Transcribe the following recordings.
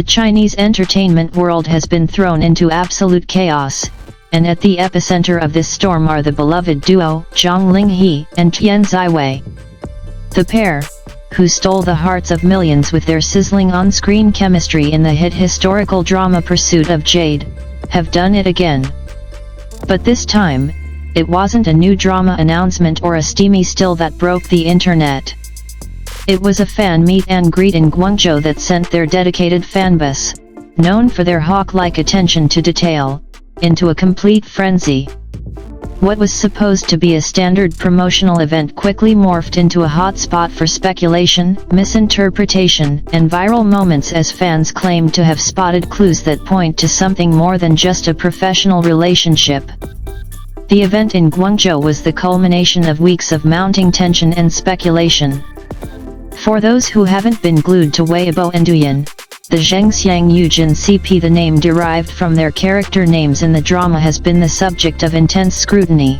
The Chinese entertainment world has been thrown into absolute chaos, and at the epicenter of this storm are the beloved duo, ZHANG LINGHE and Tian XIWEI. The pair, who stole the hearts of millions with their sizzling on-screen chemistry in the hit historical drama Pursuit of Jade, have done it again. But this time, it wasn't a new drama announcement or a steamy still that broke the internet. It was a fan meet and greet in Guangzhou that sent their dedicated fanbase, known for their hawk-like attention to detail, into a complete frenzy. What was supposed to be a standard promotional event quickly morphed into a hotspot for speculation, misinterpretation, and viral moments as fans claimed to have spotted clues that point to something more than just a professional relationship. The event in Guangzhou was the culmination of weeks of mounting tension and speculation. For those who haven't been glued to Weibo and Douyin, the Zheng Xiang Yu Jin CP, the name derived from their character names in the drama, has been the subject of intense scrutiny.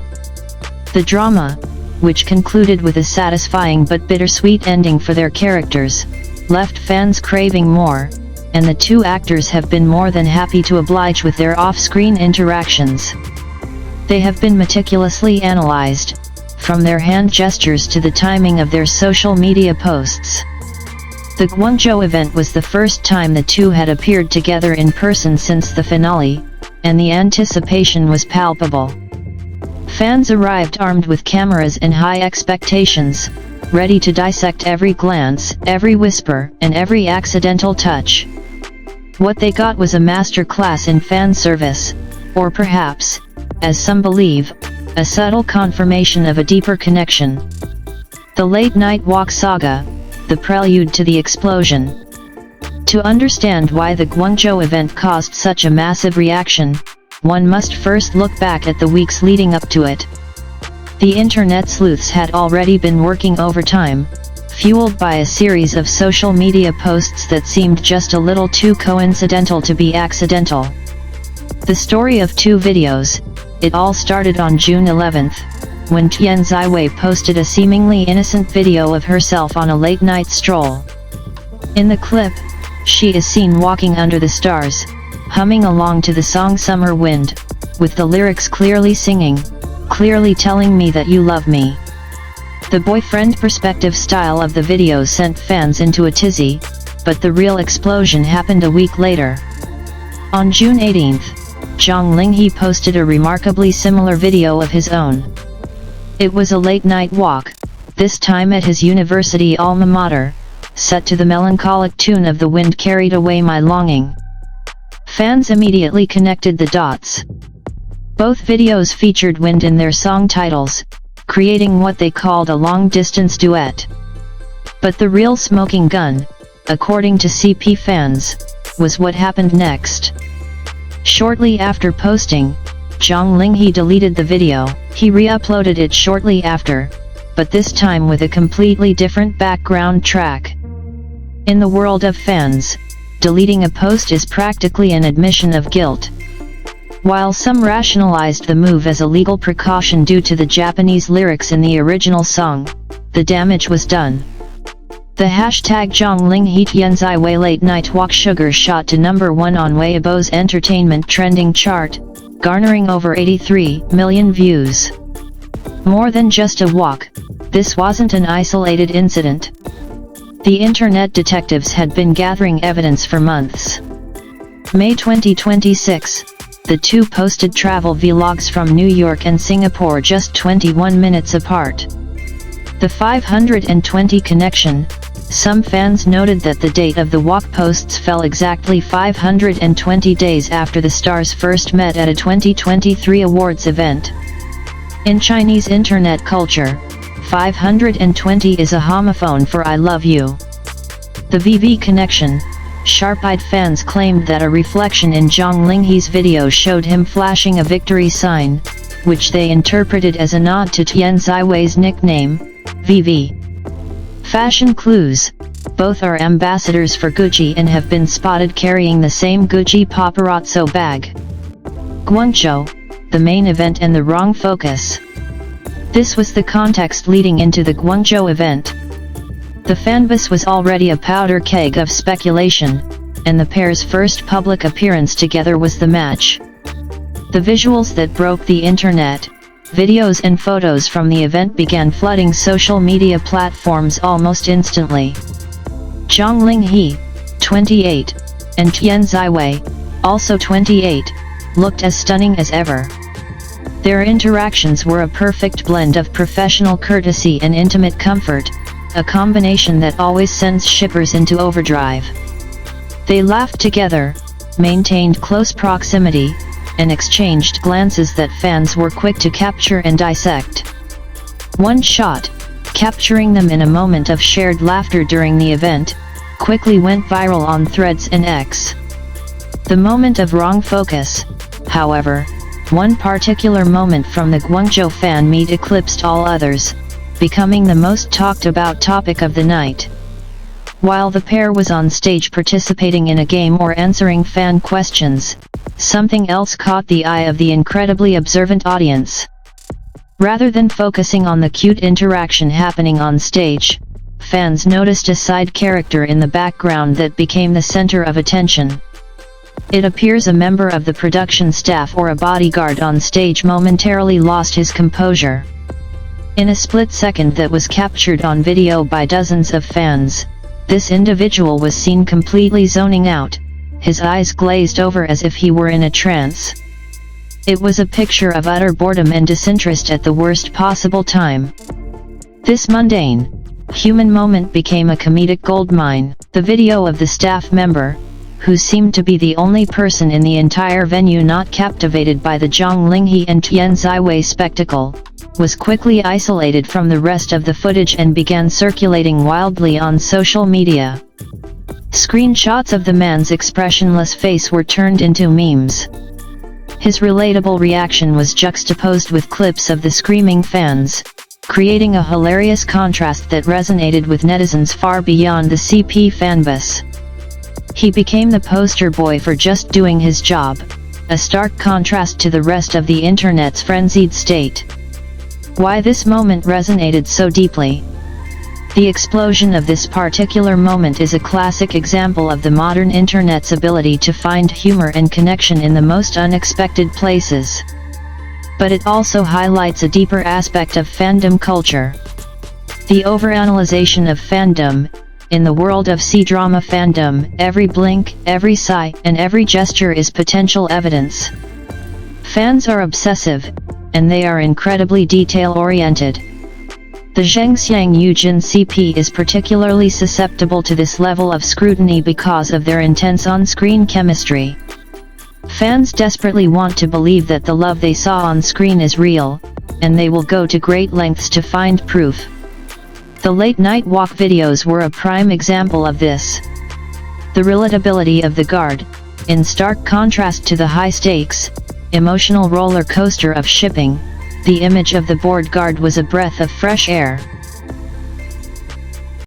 The drama, which concluded with a satisfying but bittersweet ending for their characters, left fans craving more, and the two actors have been more than happy to oblige with their off-screen interactions. They have been meticulously analyzed, from their hand gestures to the timing of their social media posts. The Guangzhou event was the first time the two had appeared together in person since the finale, and the anticipation was palpable. Fans arrived armed with cameras and high expectations, ready to dissect every glance, every whisper, and every accidental touch. What they got was a master class in fan service, or perhaps, as some believe, a subtle confirmation of a deeper connection. The late-night walk saga, the prelude to the explosion. To understand why the Guangzhou event caused such a massive reaction, one must first look back at the weeks leading up to it. The internet sleuths had already been working overtime, fueled by a series of social media posts that seemed just a little too coincidental to be accidental. The story of two videos. It all started on June 11th, when Tian XIWEI posted a seemingly innocent video of herself on a late-night stroll. In the clip, she is seen walking under the stars, humming along to the song Summer Wind, with the lyrics clearly singing, "Clearly telling me that you love me." The boyfriend perspective style of the video sent fans into a tizzy, but the real explosion happened a week later. On June 18th, ZHANG LINGHE posted a remarkably similar video of his own. It was a late-night walk, this time at his university alma mater, set to the melancholic tune of "The Wind Carried Away My Longing." Fans immediately connected the dots. Both videos featured wind in their song titles, creating what they called a long-distance duet. But the real smoking gun, according to CP fans, was what happened next. Shortly after posting, ZHANG LINGHE deleted the video. He re-uploaded it shortly after, but this time with a completely different background track. In the world of fans, deleting a post is practically an admission of guilt. While some rationalized the move as a legal precaution due to the Japanese lyrics in the original song, the damage was done. The hashtag ZHANG LINGHE TIAN XIWEI Late Night Walk Sugar shot to #1 on Weibo's entertainment trending chart, garnering over 83 million views. More than just a walk, this wasn't an isolated incident. The internet detectives had been gathering evidence for months. May 2026, the two posted travel vlogs from New York and Singapore just 21 minutes apart. The 520 connection. Some fans noted that the date of the walk posts fell exactly 520 days after the stars first met at a 2023 awards event. In Chinese internet culture, 520 is a homophone for "I love you." The VV connection. Sharp-eyed fans claimed that a reflection in ZHANG LINGHE's video showed him flashing a victory sign, which they interpreted as a nod to Tian XIWEI's nickname, VV. Fashion clues. Both are ambassadors for Gucci and have been spotted carrying the same Gucci paparazzo bag. Guangzhou, the main event and the wrong focus. This was the context leading into the Guangzhou event. The fanbase was already a powder keg of speculation, and the pair's first public appearance together was the match. The visuals that broke the internet, videos and photos from the event began flooding social media platforms almost instantly. ZHANG LINGHE, 28, and Tian Ziwei, also 28, looked as stunning as ever. Their interactions were a perfect blend of professional courtesy and intimate comfort, a combination that always sends shippers into overdrive. They laughed together, maintained close proximity, and exchanged glances that fans were quick to capture and dissect. One shot, capturing them in a moment of shared laughter during the event, quickly went viral on Threads and X. The moment of wrong focus, however, one particular moment from the Guangzhou fan meet eclipsed all others, becoming the most talked about topic of the night. While the pair was on stage participating in a game or answering fan questions, something else caught the eye of the incredibly observant audience. Rather than focusing on the cute interaction happening on stage, fans noticed a side character in the background that became the center of attention. It appears a member of the production staff or a bodyguard on stage momentarily lost his composure. In a split second that was captured on video by dozens of fans, this individual was seen completely zoning out, his eyes glazed over as if he were in a trance. It was a picture of utter boredom and disinterest at the worst possible time. This mundane, human moment became a comedic goldmine. The video of the staff member, who seemed to be the only person in the entire venue not captivated by the ZHANG LINGHE and Tian Ziwei spectacle, was quickly isolated from the rest of the footage and began circulating wildly on social media. Screenshots of the man's expressionless face were turned into memes. His relatable reaction was juxtaposed with clips of the screaming fans, creating a hilarious contrast that resonated with netizens far beyond the CP fanbase. He became the poster boy for just doing his job, a stark contrast to the rest of the internet's frenzied state. Why this moment resonated so deeply? The explosion of this particular moment is a classic example of the modern internet's ability to find humor and connection in the most unexpected places. But it also highlights a deeper aspect of fandom culture. The overanalyzation of fandom. In the world of C-drama fandom, every blink, every sigh, and every gesture is potential evidence. Fans are obsessive, and they are incredibly detail-oriented. The Zheng Xiang Yu Jin CP is particularly susceptible to this level of scrutiny because of their intense on-screen chemistry. Fans desperately want to believe that the love they saw on screen is real, and they will go to great lengths to find proof. The late-night walk videos were a prime example of this. The relatability of the guard, in stark contrast to the high-stakes, emotional roller coaster of shipping, the image of the bodyguard was a breath of fresh air.